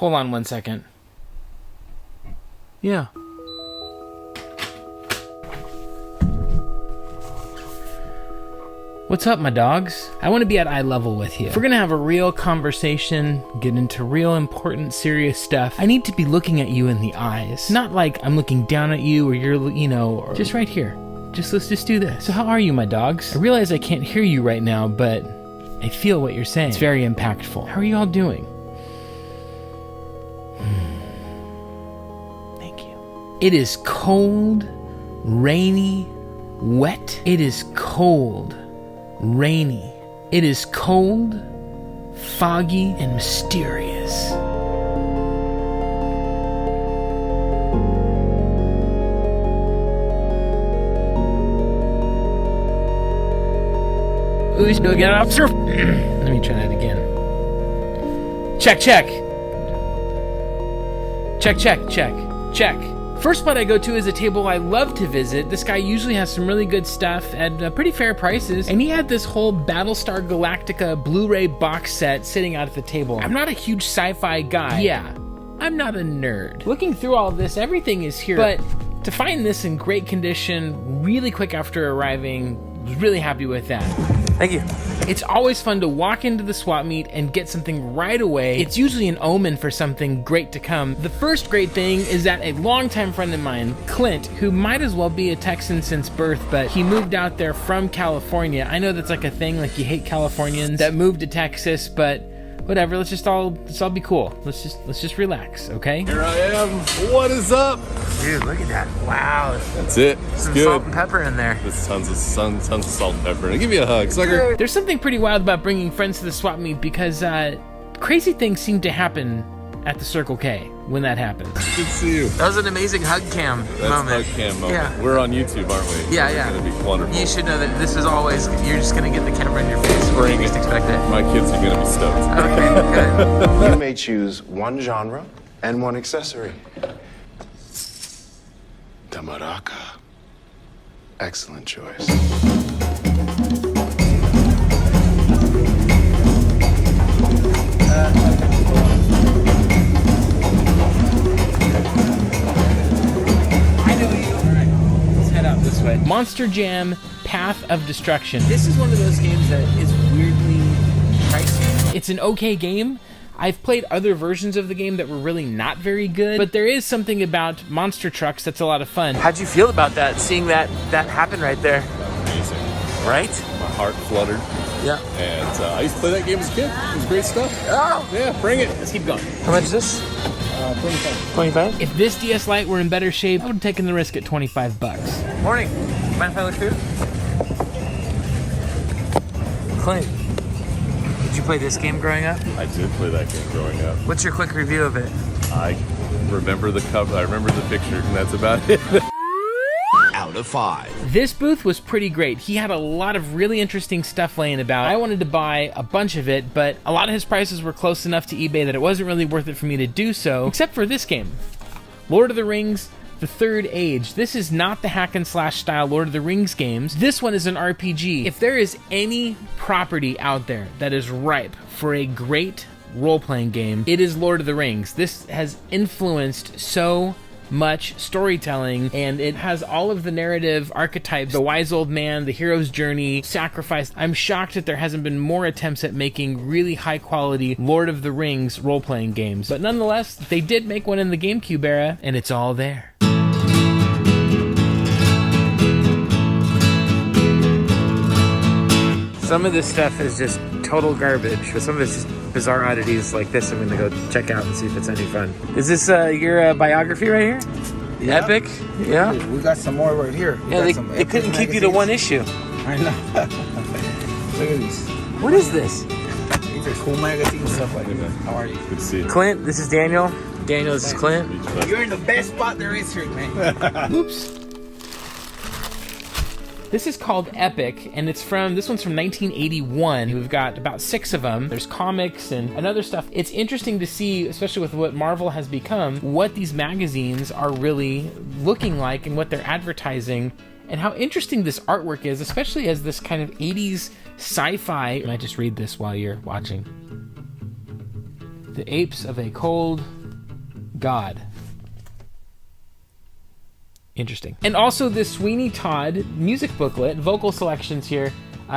Hold on 1 second. Yeah. What's up, my dogs? I want to be at eye level with you. If we're gonna have a real conversation, get into real important, serious stuff, I need to be looking at you in the eyes. Not like I'm looking down at you or you're, or just right here. Let's just do this. So how are you, my dogs? I realize I can't hear you right now, but I feel what you're saying. It's very impactful. How are you all doing? Thank you. It is cold, rainy, wet. It is cold, rainy. It is cold, foggy, and mysterious. Let me try that again. Check. Check. First spot I go to is a table I love to visit. This guy usually has some really good stuff at pretty fair prices, and he had this whole Battlestar Galactica Blu-ray box set sitting out at the table. I'm not a huge sci-fi guy. Yeah, I'm not a nerd. Looking through all this, everything is here, but to find this in great condition really quick after arriving, I was really happy with that. Thank you. It's always fun to walk into the swap meet and get something right away. It's usually an omen for something great to come. The first great thing is that a longtime friend of mine, Clint, who might as well be a Texan since birth, but he moved out there from California. I know that's like a thing, like you hate Californians that moved to Texas, but whatever, let's all be cool. Let's just relax, okay? Here I am. What is up? Dude, look at that. Wow. That's it. It's some good. salt and pepper in there. There's tons of salt and pepper. I'll give you a hug, sucker. There's something pretty wild about bringing friends to the swap meet because crazy things seem to happen at the Circle K when that happens. Good to see you. That was an amazing hug cam moment. That's hug cam moment. Yeah. We're on YouTube, aren't we? Yeah. It's going to be wonderful. You should know that this is always, you're just going to get the camera in your face. Bring it. Just expect it. My kids are going to be stoked. Okay, good. You may choose one genre and one accessory. Tamaraka. Excellent choice. This way. Monster Jam Path of Destruction. This is one of those games that is weirdly pricey. It's an okay game. I've played other versions of the game that were really not very good, but there is something about monster trucks that's a lot of fun. How'd you feel about that, seeing that happen right there? Amazing. Right? My heart fluttered. Yeah. And I used to play that game as a kid. It was great stuff. Oh! Yeah, bring it. Let's keep going. How much is this? 25. If this DS Lite were in better shape, I would have taken the risk at $25. Morning. Mind if I look through? Clint, did you play this game growing up? I did play that game growing up. What's your quick review of it? I remember the cover. I remember the picture, and that's about it. Out of 5. This booth was pretty great. He had a lot of really interesting stuff laying about. I wanted to buy a bunch of it, but a lot of his prices were close enough to eBay that it wasn't really worth it for me to do so, except for this game. Lord of the Rings, The Third Age. This is not the hack and slash style Lord of the Rings games. This one is an RPG. If there is any property out there that is ripe for a great role-playing game, it is Lord of the Rings. This has influenced so much storytelling, and it has all of the narrative archetypes: the wise old man, the hero's journey, sacrifice. I'm shocked that there hasn't been more attempts at making really high quality Lord of the Rings role-playing games, but nonetheless, they did make one in the GameCube era, and it's all there. Some of this stuff is just total garbage, but some of it's just bizarre oddities like this. I'm gonna go check out and see if it's any fun. Is this your biography right here? Yeah. Epic? Yeah? We got some more right here. Yeah, they couldn't keep you to one issue. I know. Look at these. What is this? These are cool magazines, stuff like that. How are you? Good to see you. Clint, this is Daniel. Daniel, this is Clint. You're in the best spot there is here, man. Oops. This is called Epic, and this one's from 1981. We've got about 6 of them. There's comics and other stuff. It's interesting to see, especially with what Marvel has become, what these magazines are really looking like and what they're advertising, and how interesting this artwork is, especially as this kind of 80s sci-fi. I might just read this while you're watching. The apes of a cold god. Interesting. And also this Sweeney Todd music booklet, vocal selections here,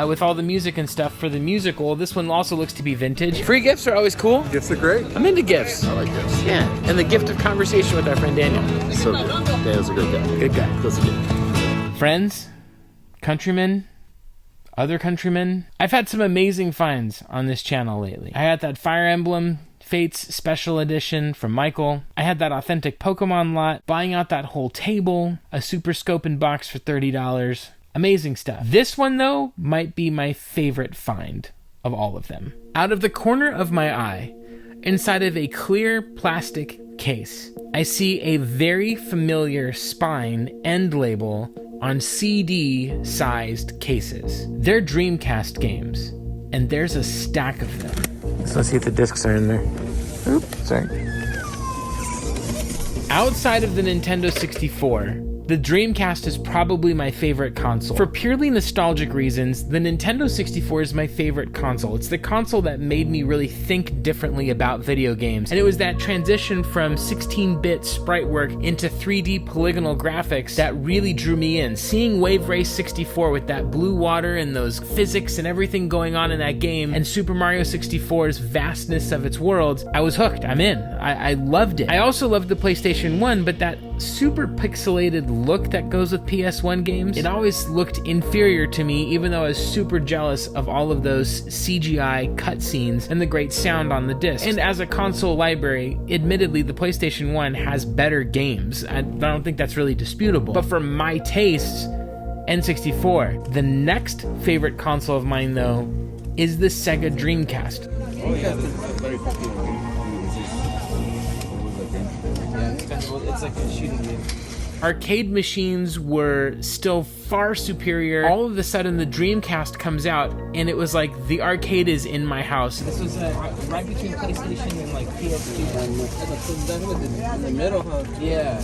with all the music and stuff for the musical. This one also looks to be vintage. Free gifts are always cool. Gifts are great. I'm into gifts. I like gifts. Yeah, and the gift of conversation with our friend Daniel. So good. Daniel's a great guy. Good guy. That's a gift. Friends, countrymen, other countrymen. I've had some amazing finds on this channel lately. I had that Fire Emblem Fates Special Edition from Michael. I had that authentic Pokemon lot, buying out that whole table, a Super Scope in box for $30. Amazing stuff. This one, though, might be my favorite find of all of them. Out of the corner of my eye, inside of a clear plastic case, I see a very familiar spine end label on CD-sized cases. They're Dreamcast games, and there's a stack of them. So let's see if the discs are in there. Oops, sorry. Outside of the Nintendo 64, the Dreamcast is probably my favorite console. For purely nostalgic reasons, the Nintendo 64 is my favorite console. It's the console that made me really think differently about video games. And it was that transition from 16-bit sprite work into 3D polygonal graphics that really drew me in. Seeing Wave Race 64 with that blue water and those physics and everything going on in that game, and Super Mario 64's vastness of its worlds, I was hooked. I'm in. I loved it. I also loved the PlayStation 1, but that super pixelated look that goes with PS1 games, it always looked inferior to me, even though I was super jealous of all of those CGI cutscenes and the great sound on the disc. And as a console library, admittedly, the PlayStation 1 has better games. I don't think that's really disputable. But for my tastes, N64. The next favorite console of mine, though, is the Sega Dreamcast. Oh yeah, this is very popular game. It's like a shooting game. Arcade machines were still far superior. All of a sudden, the Dreamcast comes out, and it was like the arcade is in my house. This was right between PlayStation and like PS2. In the middle, huh? Yeah.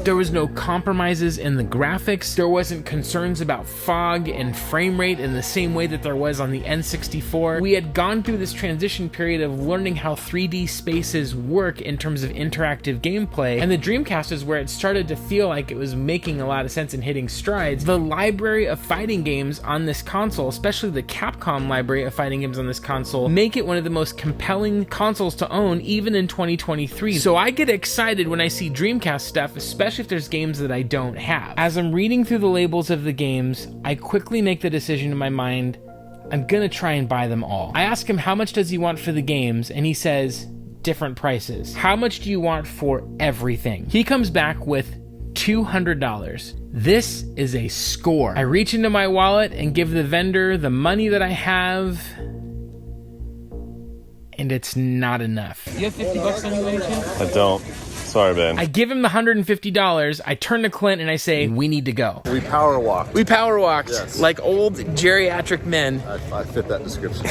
There was no compromises in the graphics. There wasn't concerns about fog and frame rate in the same way that there was on the N64. We had gone through this transition period of learning how 3D spaces work in terms of interactive gameplay, and the Dreamcast is where it started to feel like it was making a lot of sense and hitting strides. The library of fighting games on this console, especially the Capcom library of fighting games on this console, make it one of the most compelling consoles to own even in 2023. So I get excited when I see Dreamcast stuff, especially if there's games that I don't have. As I'm reading through the labels of the games, I quickly make the decision in my mind, I'm gonna try and buy them all. I ask him how much does he want for the games, and he says different prices. How much do you want for everything? He comes back with $200. This is a score. I reach into my wallet and give the vendor the money that I have, and it's not enough. You have $50 on you, anything? I don't. Sorry, man. I give him the $150. I turn to Clint and I say, we need to go. We power walked. We power walked, Yes. like old geriatric men. I fit that description.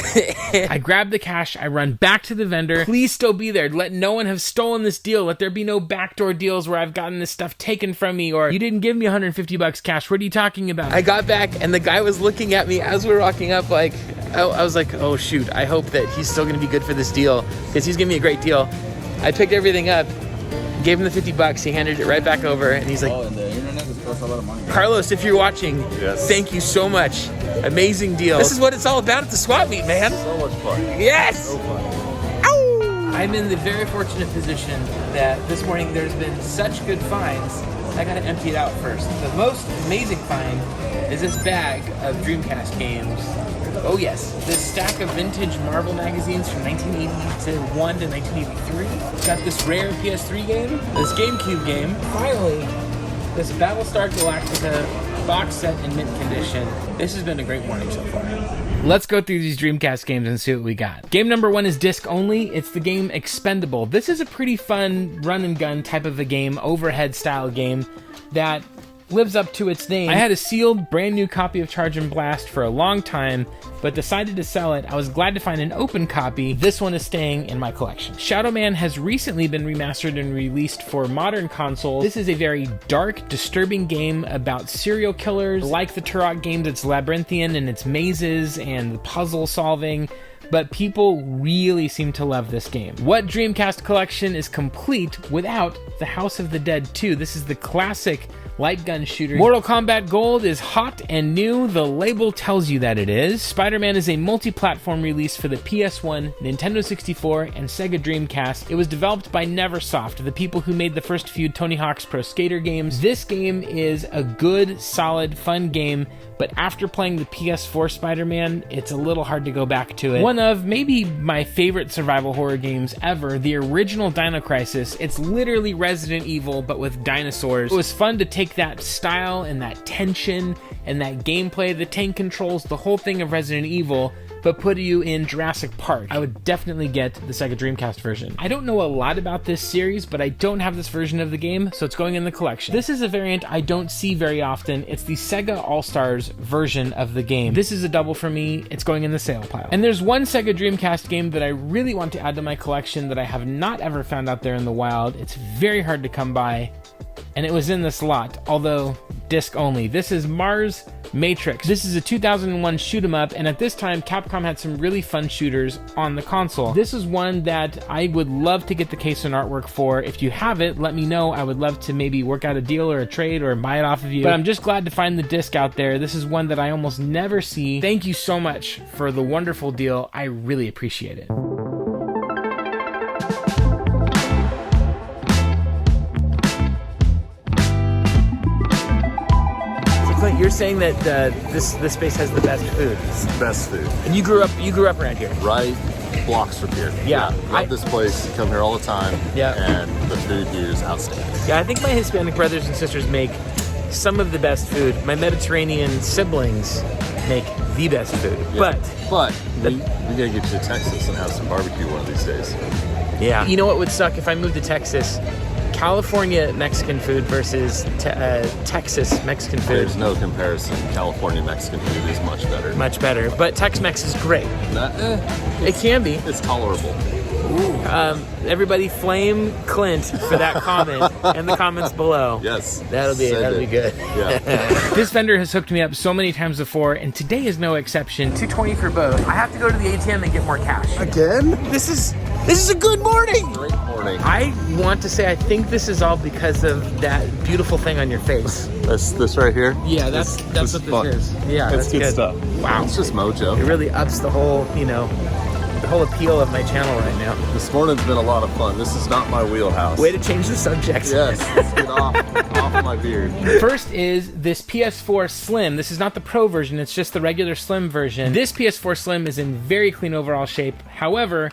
I grab the cash, I run back to the vendor. Please still be there. Let no one have stolen this deal. Let there be no backdoor deals where I've gotten this stuff taken from me, or you didn't give me $150 cash. What are you talking about? I got back and the guy was looking at me as we were walking up like, I was like, oh shoot, I hope that he's still gonna be good for this deal because he's giving me a great deal. I picked everything up, gave him the $50, he handed it right back over, and he's like, Oh, and the internet has cost a lot of money. Carlos, if you're watching, Yes. thank you so much. Amazing deal. This is what it's all about at the swap meet, man. So much fun. Yes! So fun. Ow! I'm in the very fortunate position that this morning there's been such good finds, I gotta empty it out first. The most amazing find is this bag of Dreamcast games. Oh yes, this stack of vintage Marvel magazines from 1981 to 1983. Got this rare PS3 game, this GameCube game. Finally, this Battlestar Galactica box set in mint condition. This has been a great morning so far. Let's go through these Dreamcast games and see what we got. Game number 1 is disc only. It's the game Expendable. This is a pretty fun run and gun type of a game, overhead style game that lives up to its name. I had a sealed brand new copy of Charge and Blast for a long time, but decided to sell it. I was glad to find an open copy. This one is staying in my collection. Shadow Man has recently been remastered and released for modern consoles. This is a very dark, disturbing game about serial killers. Like the Turok games, it's labyrinthian and it's mazes and puzzle solving, but people really seem to love this game. What Dreamcast collection is complete without the House of the Dead 2? This is the classic light gun shooter. Mortal Kombat Gold is hot and new. The label tells you that it is. Spider-Man is a multi-platform release for the PS1, Nintendo 64, and Sega Dreamcast. It was developed by Neversoft, the people who made the first few Tony Hawk's Pro Skater games. This game is a good, solid, fun game, but after playing the PS4 Spider-Man, it's a little hard to go back to it. One of maybe my favorite survival horror games ever, the original Dino Crisis. It's literally Resident Evil, but with dinosaurs. It was fun to take that style and that tension and that gameplay, the tank controls, the whole thing of Resident Evil, but put you in Jurassic Park. I would definitely get the Sega Dreamcast version. I don't know a lot about this series, but I don't have this version of the game, so it's going in the collection. This is a variant I don't see very often. It's the Sega All-Stars version of the game. This is a double for me. It's going in the sale pile. And there's one Sega Dreamcast game that I really want to add to my collection that I have not ever found out there in the wild. It's very hard to come by, and it was in this lot, although disc only. This is Mars Matrix. This is a 2001 shoot 'em up, and at this time Capcom had some really fun shooters on the console. This is one that I would love to get the case and artwork for. If you have it, let me know. I would love to maybe work out a deal or a trade or buy it off of you, but I'm just glad to find the disc out there. This is one that I almost never see. Thank you so much for the wonderful deal. I really appreciate it. You're saying that this space has the best food. It's the best food. And you grew up around here. Right blocks from here. Yeah. Love this place. Come here all the time. Yeah. And the food here is outstanding. Yeah, I think my Hispanic brothers and sisters make some of the best food. My Mediterranean siblings make the best food. Yeah. But we gotta get you to Texas and have some barbecue one of these days. Yeah. You know what would suck if I moved to Texas? California Mexican food versus Texas Mexican food. There's no comparison. California Mexican food is much better. Much better. But Tex-Mex is great. It can be. It's tolerable. Everybody flame Clint for that comment in the comments below. Yes. That'll be good. Yeah. This vendor has hooked me up so many times before, and today is no exception. $2.20 for both. I have to go to the ATM and get more cash. Again? This is a good morning. Great morning. I want to say I think this is all because of that beautiful thing on your face. This right here? Yeah, that's what this is. Yeah, that's good stuff. Wow. It's just mojo. It really ups the whole, the whole appeal of my channel right now. This morning's been a lot of fun. This is not my wheelhouse. Way to change the subject. Yes, let's get off my beard. First is this PS4 Slim. This is not the Pro version, it's just the regular Slim version. This PS4 Slim is in very clean overall shape. However,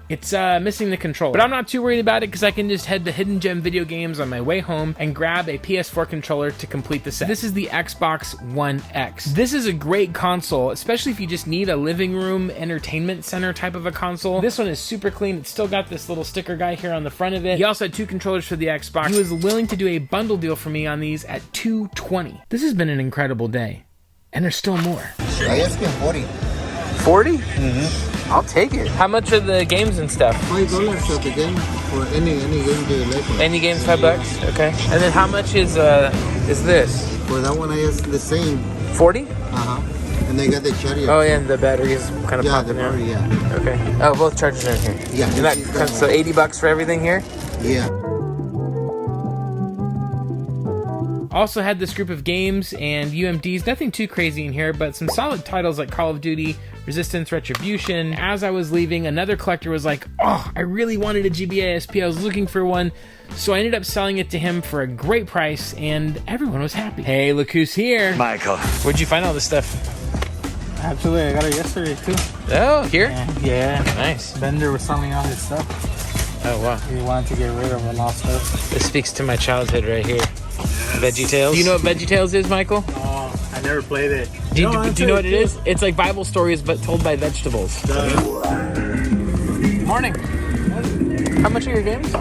it's missing the controller. But I'm not too worried about it because I can just head to Hidden Gem Video Games on my way home and grab a PS4 controller to complete the set. This is the Xbox One X. This is a great console, especially if you just need a living room entertainment center type of a console. This one is super clean. It's still got this little sticker guy here on the front of it. He also had 2 controllers for the Xbox. He was willing to do a bundle deal for me on these at $220. This has been an incredible day. And there's still more. I asked him 40. 40? Mm-hmm. I'll take it. How much are the games and stuff? $5 of the game for any game you like. Any game's $5? Okay. And then how much is this? For that one, I asked the same. 40? And they got the cherry. Oh yeah, and the battery's kind of popping out. Yeah. Okay. Oh, both chargers are in here. Yeah. And that, so $80 for everything here? Yeah. Also had this group of games and UMDs, nothing too crazy in here, but some solid titles like Call of Duty, Resistance, Retribution. As I was leaving, another collector was like, oh, I really wanted a GBA SP, I was looking for one. So I ended up selling it to him for a great price, and everyone was happy. Hey, look who's here. Michael. Where'd you find all this stuff? Actually, I got it yesterday too. Oh, here? Yeah. Nice. Vendor was selling all his stuff. Oh, wow. He wanted to get rid of a lot of stuff. This speaks to my childhood right here. VeggieTales. Do you know what VeggieTales is, Michael? Oh, I never played it. Do you know what it is? It's like Bible stories, but told by vegetables. Morning. How much are your games? $8.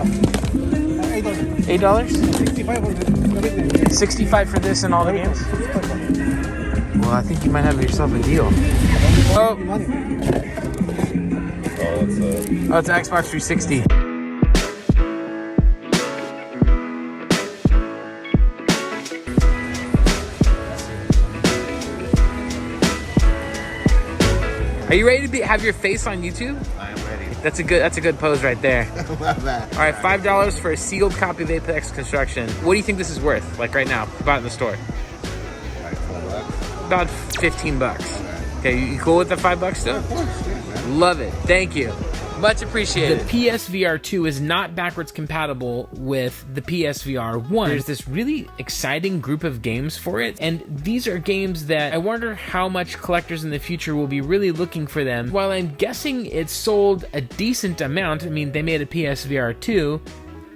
$65 $65 for this and all the games? Well, I think you might have yourself a deal. Oh, it's an Xbox 360. I Are you ready to have your face on YouTube? I am ready. That's a good pose right there. My bad. All right, $5 for a sealed copy of Apex Construction. What do you think this is worth? Like right now, bought in the store. Like $4. About 15 bucks. Okay, you cool with the $5 still? Of course, yeah, man. Love it. Thank you. Much appreciated. The PSVR 2 is not backwards compatible with the PSVR 1. There's this really exciting group of games for it, and these are games that I wonder how much collectors in the future will be really looking for them. While I'm guessing it sold a decent amount, I mean, they made a PSVR 2,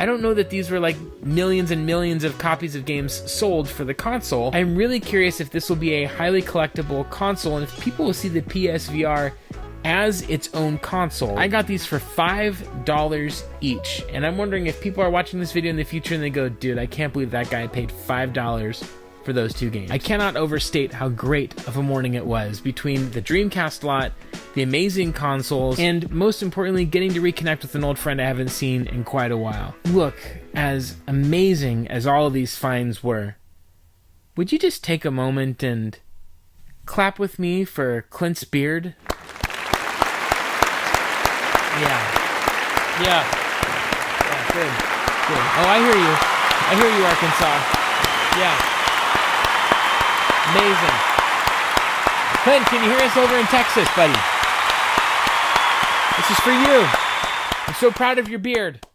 I don't know that these were like millions and millions of copies of games sold for the console. I'm really curious if this will be a highly collectible console, and if people will see the PSVR as its own console. I got these for $5 each, and I'm wondering if people are watching this video in the future and they go, dude, I can't believe that guy paid $5 for those two games. I cannot overstate how great of a morning it was between the Dreamcast lot, the amazing consoles, and most importantly, getting to reconnect with an old friend I haven't seen in quite a while. Look, as amazing as all of these finds were, would you just take a moment and clap with me for Clint's beard? Yeah, good. Oh, I hear you, Arkansas. Yeah. Amazing. Clint, can you hear us over in Texas, buddy? This is for you. I'm so proud of your beard.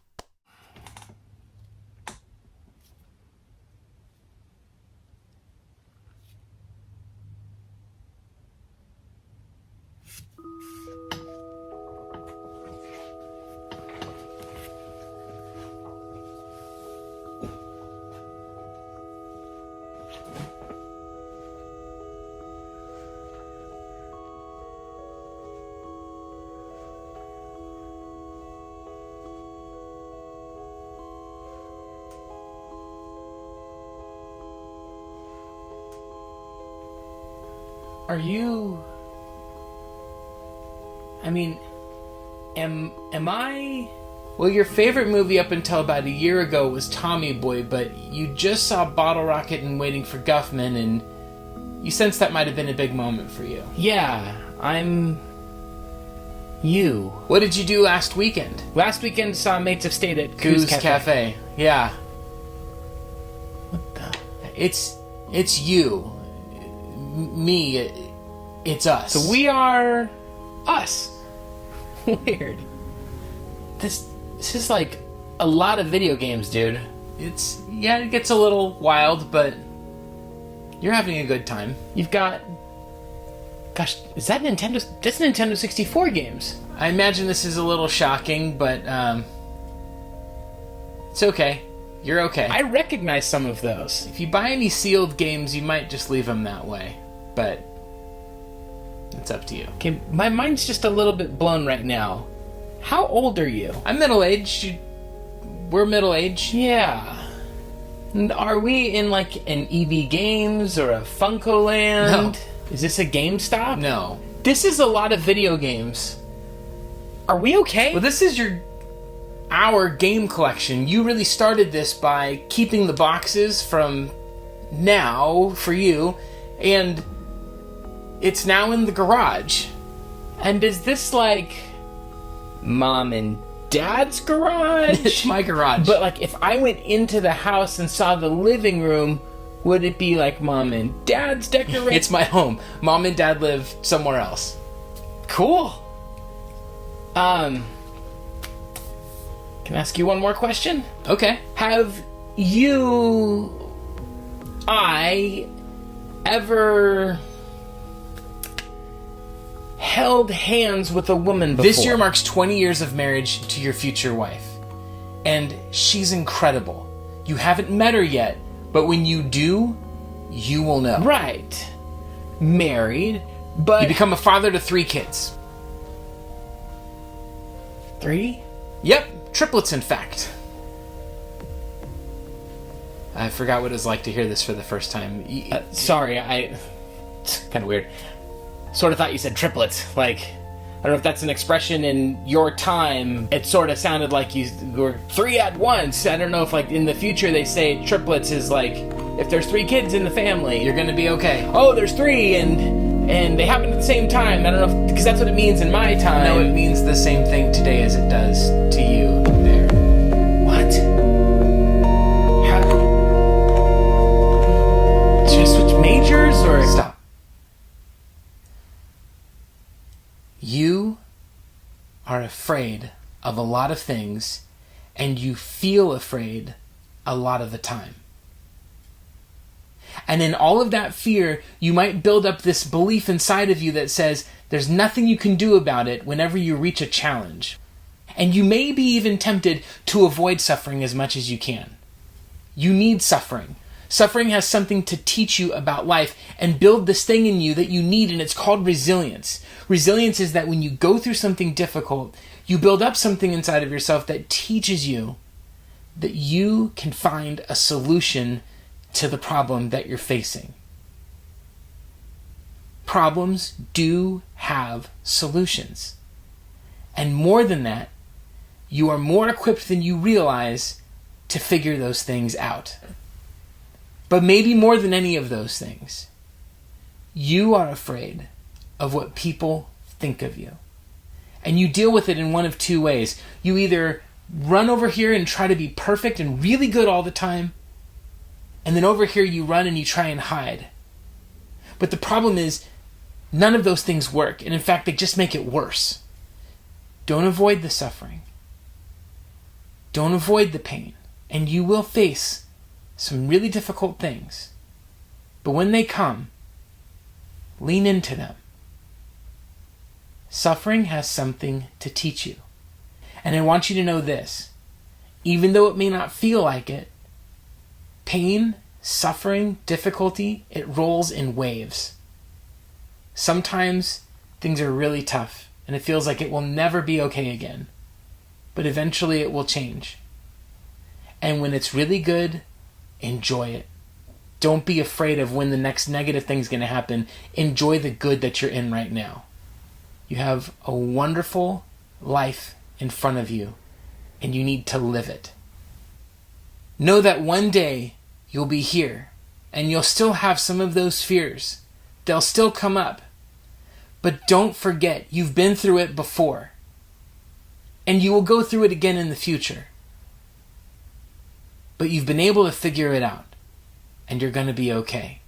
Are you... I mean, am I... Well, your favorite movie up until about a year ago was Tommy Boy, but you just saw Bottle Rocket and Waiting for Guffman, and you sense that might have been a big moment for you. Yeah, I'm... you. What did you do last weekend? Last weekend saw Mates of State at Coos Cafe. Yeah. What the... It's you. Me. It's us. So we are... us. Weird. This is like a lot of video games, dude. It's... yeah, it gets a little wild, but you're having a good time. You've got... gosh, is that Nintendo... that's Nintendo 64 games. I imagine this is a little shocking, but it's okay. You're okay. I recognize some of those. If you buy any sealed games, you might just leave them that way. But it's up to you. Okay, my mind's just a little bit blown right now. How old are you? I'm middle-aged. We're middle-aged. Yeah. And are we in like an EB Games or a Funko Land? No. Is this a GameStop? No. This is a lot of video games. Are we okay? Well, this is our game collection. You really started this by keeping the boxes from now for you, and it's now in the garage. And is this like Mom and Dad's garage? It's my garage. But like if I went into the house and saw the living room, would it be like Mom and Dad's decoration? It's my home. Mom and Dad live somewhere else. Cool. Can I ask you one more question? Okay. Have I ever held hands with a woman before? This year marks 20 years of marriage to your future wife. And she's incredible. You haven't met her yet, but when you do, you will know. Right. Married, but... you become a father to 3 kids. 3? Yep, triplets in fact. I forgot what it was like to hear this for the first time. Sorry, it's kind of weird. Sort of thought you said triplets. Like, I don't know if that's an expression in your time. It sort of sounded like you were 3 at once. I don't know if like in the future they say triplets is like, if there's 3 kids in the family, you're gonna be okay. Oh, there's 3 and and they happen at the same time. I don't know, because that's what it means in my time. No, it means the same thing today as it does to you there. What? How? Should I switch majors or? Stop. You are afraid of a lot of things, and you feel afraid a lot of the time. And in all of that fear, you might build up this belief inside of you that says there's nothing you can do about it whenever you reach a challenge. And you may be even tempted to avoid suffering as much as you can. You need suffering. Suffering has something to teach you about life and build this thing in you that you need, and it's called resilience. Resilience is that when you go through something difficult, you build up something inside of yourself that teaches you that you can find a solution to the problem that you're facing. Problems do have solutions. And more than that, you are more equipped than you realize to figure those things out. But maybe more than any of those things, you are afraid of what people think of you. And you deal with it in one of two ways. You either run over here and try to be perfect and really good all the time, and then over here you run and you try and hide. But the problem is, none of those things work, and in fact, they just make it worse. Don't avoid the suffering. Don't avoid the pain, and you will face some really difficult things. But when they come, lean into them. Suffering has something to teach you. And I want you to know this. Even though it may not feel like it, pain, suffering, difficulty, it rolls in waves. Sometimes things are really tough and it feels like it will never be okay again. But eventually it will change. And when it's really good, enjoy it. Don't be afraid of when the next negative thing's going to happen. Enjoy the good that you're in right now. You have a wonderful life in front of you, and you need to live it. Know that one day you'll be here, and you'll still have some of those fears. They'll still come up. But don't forget, you've been through it before, and you will go through it again in the future. But you've been able to figure it out, and you're going to be okay.